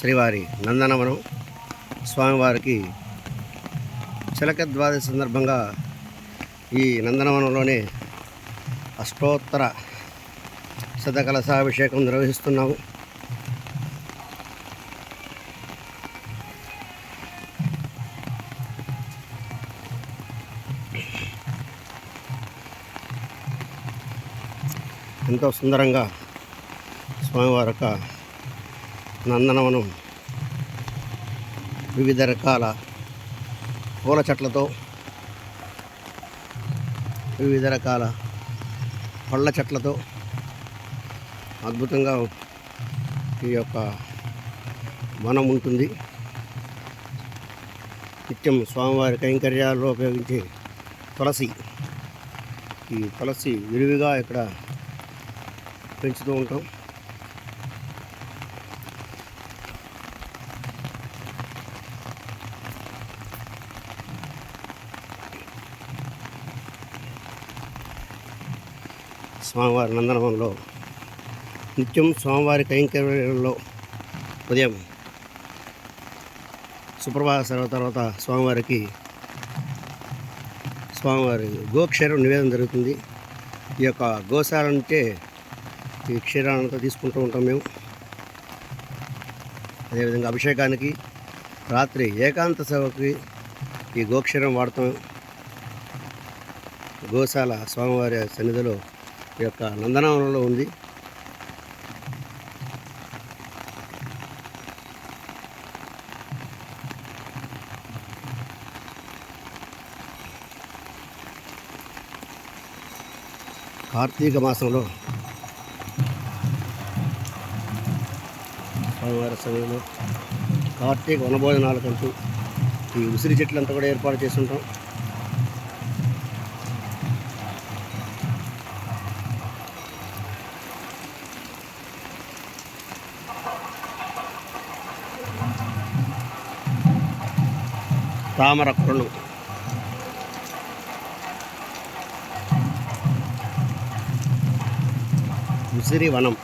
శ్రీవారి నందనవనం స్వామివారికి చిలక ద్వాదశి సందర్భంగా ఈ నందనవనంలోనే అష్టోత్తర శతకలశాభిషేకం నిర్వహిస్తున్నాము. ఎంతో సుందరంగా స్వామివారి యొక్క నందనవనం వివిధ రకాల పూల చెట్లతో, వివిధ రకాల పళ్ళ చెట్లతో అద్భుతంగా ఈ యొక్క వనం ఉంటుంది. నిత్యం స్వామివారి కైంకర్యాల్లో ఉపయోగించే తులసి, ఈ తులసి విరివిగా ఇక్కడ పెంచుతూ ఉంటాం. స్వామివారి నందనవనంలో నిత్యం స్వామివారి కైంకర్యాలలో ఉదయం సుప్రభాత సేవ తర్వాత స్వామివారి గోక్షీరం నివేదన జరుగుతుంది. ఈ యొక్క గోశాల నుంచే ఈ క్షీరానంతా తీసుకుంటూ ఉంటాం మేము. అదేవిధంగా అభిషేకానికి, రాత్రి ఏకాంత సేవకి ఈ గోక్షీరం వాడతాం. గోశాల స్వామివారి సన్నిధిలో ఈ యొక్క నందనవనంలో ఉంది. కార్తీక మాసంలో స్వామివారి సమయంలో కార్తీక వనభోజనాలకంటూ ఈ ఉసిరి చెట్లంతా కూడా ఏర్పాటు చేస్తుంటాం. తామర కొరలు, ఉసిరి వనం.